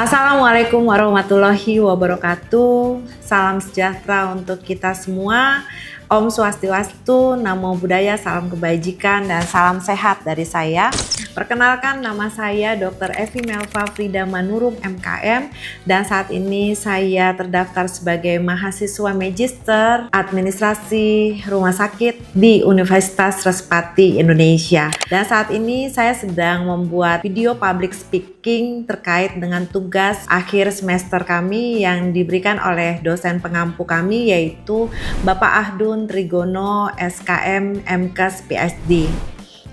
Assalamualaikum warahmatullahi wabarakatuh. Salam sejahtera untuk kita semua. Om Swastiastu, Namo Buddhaya, salam kebajikan dan salam sehat dari saya. Perkenalkan, nama saya Dr. Evi Melva Frida Manurung MKM dan saat ini saya terdaftar sebagai mahasiswa Magister Administrasi Rumah Sakit di Universitas Respati Indonesia. Dan saat ini saya sedang membuat video public speaking terkait dengan tugas akhir semester kami yang diberikan oleh dosen pengampu kami, yaitu Bapak Ahdun Trigono SKM MKes PhD.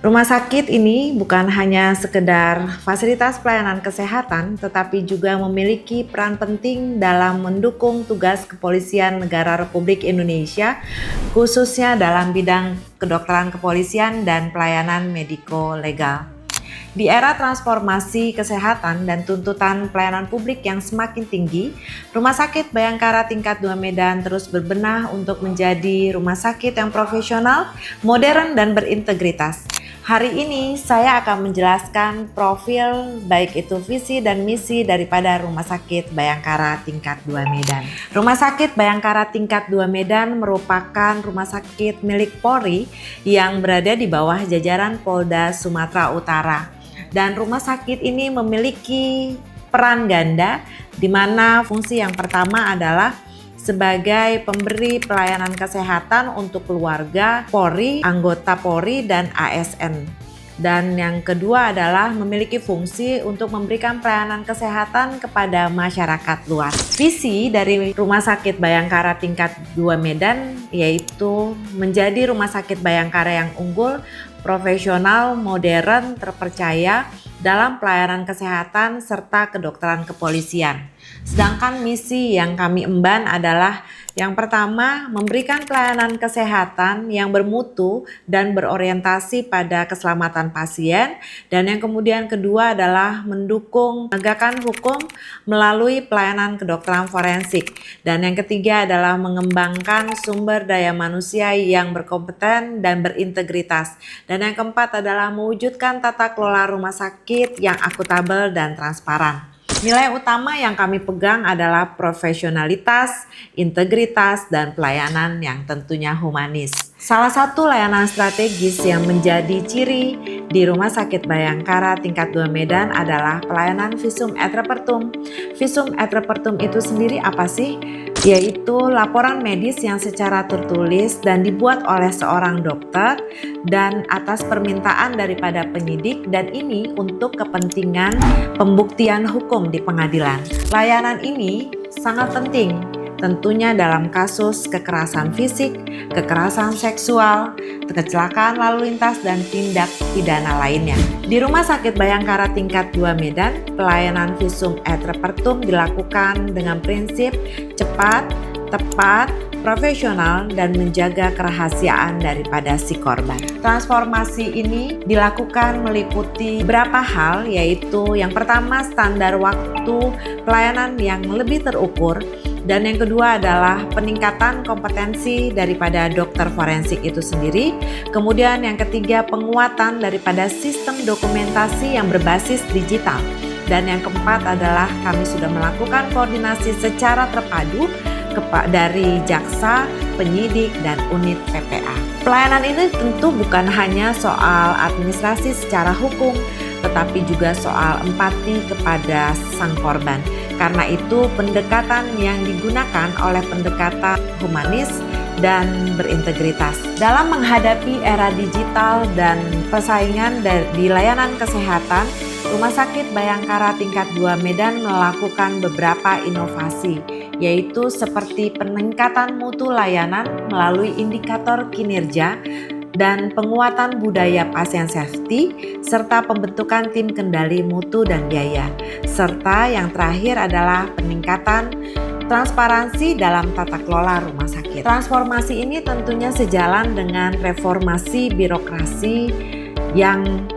Rumah sakit ini bukan hanya sekedar fasilitas pelayanan kesehatan, tetapi juga memiliki peran penting dalam mendukung tugas kepolisian negara Republik Indonesia, khususnya dalam bidang kedokteran kepolisian dan pelayanan mediko-legal. Di era transformasi kesehatan dan tuntutan pelayanan publik yang semakin tinggi, Rumah Sakit Bayangkara Tingkat 2 Medan terus berbenah untuk menjadi rumah sakit yang profesional, modern, dan berintegritas. Hari ini saya akan menjelaskan profil baik itu visi dan misi daripada Rumah Sakit Bayangkara Tingkat 2 Medan. Rumah Sakit Bayangkara Tingkat 2 Medan merupakan rumah sakit milik Polri yang berada di bawah jajaran Polda Sumatera Utara. Dan rumah sakit ini memiliki peran ganda, di mana fungsi yang pertama adalah sebagai pemberi pelayanan kesehatan untuk keluarga Polri, anggota Polri, dan ASN. Dan yang kedua adalah memiliki fungsi untuk memberikan pelayanan kesehatan kepada masyarakat luas. Visi dari Rumah Sakit Bayangkara Tingkat 2 Medan yaitu menjadi rumah sakit Bayangkara yang unggul, profesional, modern, terpercaya dalam pelayanan kesehatan serta kedokteran kepolisian. Sedangkan misi yang kami emban adalah yang pertama, memberikan pelayanan kesehatan yang bermutu dan berorientasi pada keselamatan pasien, dan yang kemudian kedua adalah mendukung penegakan hukum melalui pelayanan kedokteran forensik, dan yang ketiga adalah mengembangkan sumber daya manusia yang berkompeten dan berintegritas, dan yang keempat adalah mewujudkan tata kelola rumah sakit yang akuntabel dan transparan. Nilai utama yang kami pegang adalah profesionalitas, integritas, dan pelayanan yang tentunya humanis. Salah satu layanan strategis yang menjadi ciri di Rumah Sakit Bayangkara Tingkat 2 Medan adalah pelayanan visum et repertum. Visum et repertum itu sendiri apa sih? Yaitu laporan medis yang secara tertulis dan dibuat oleh seorang dokter dan atas permintaan daripada penyidik, dan ini untuk kepentingan pembuktian hukum di pengadilan. Layanan ini sangat penting tentunya dalam kasus kekerasan fisik, kekerasan seksual, kecelakaan lalu lintas, dan tindak pidana lainnya. Di Rumah Sakit Bayangkara Tingkat 2 Medan, pelayanan visum et repertum dilakukan dengan prinsip cepat, tepat, profesional, dan menjaga kerahasiaan daripada si korban. Transformasi ini dilakukan meliputi beberapa hal, yaitu yang pertama standar waktu pelayanan yang lebih terukur, dan yang kedua adalah peningkatan kompetensi daripada dokter forensik itu sendiri. Kemudian yang ketiga, penguatan daripada sistem dokumentasi yang berbasis digital. Dan yang keempat adalah kami sudah melakukan koordinasi secara terpadu dari jaksa, penyidik, dan unit PPA. Pelayanan ini tentu bukan hanya soal administrasi secara hukum, tetapi juga soal empati kepada sang korban. Karena itu pendekatan yang digunakan oleh pendekatan humanis dan berintegritas. Dalam menghadapi era digital dan persaingan di layanan kesehatan, Rumah Sakit Bayangkara Tingkat 2 Medan melakukan beberapa inovasi, yaitu seperti peningkatan mutu layanan melalui indikator kinerja dan penguatan budaya pasien safety, serta pembentukan tim kendali mutu dan biaya. Serta yang terakhir adalah peningkatan transparansi dalam tata kelola rumah sakit. Transformasi ini tentunya sejalan dengan reformasi birokrasi yang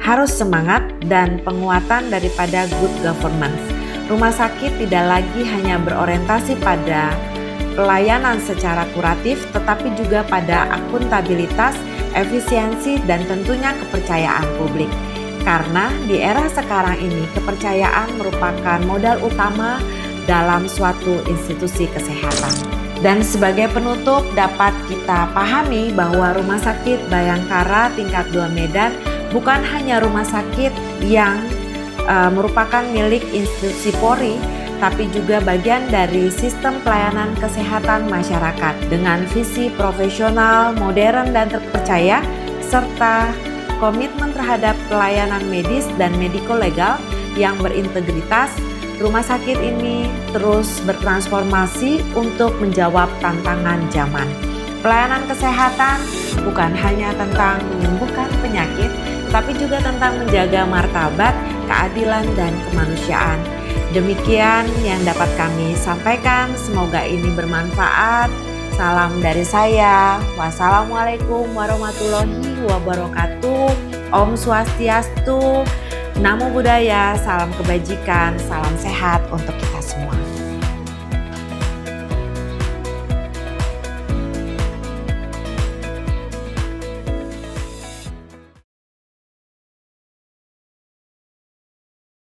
harus semangat dan penguatan daripada good governance. Rumah sakit tidak lagi hanya berorientasi pada pelayanan secara kuratif, tetapi juga pada akuntabilitas, efisiensi, dan tentunya kepercayaan publik. Karena di era sekarang ini kepercayaan merupakan modal utama dalam suatu institusi kesehatan. Dan sebagai penutup dapat kita pahami bahwa Rumah Sakit Bayangkara tingkat 2 Medan bukan hanya rumah sakit yang merupakan milik institusi Polri, tapi juga bagian dari sistem pelayanan kesehatan masyarakat dengan visi profesional, modern dan terpercaya, serta komitmen terhadap pelayanan medis dan mediko-legal yang berintegritas. Rumah sakit ini terus bertransformasi untuk menjawab tantangan zaman. Pelayanan kesehatan bukan hanya tentang menyembuhkan penyakit, tapi juga tentang menjaga martabat, keadilan, dan kemanusiaan. Demikian yang dapat kami sampaikan, semoga ini bermanfaat. Salam dari saya. Wassalamualaikum warahmatullahi wabarakatuh. Om Swastiastu. Namo Buddhaya, salam kebajikan, salam sehat untuk kita.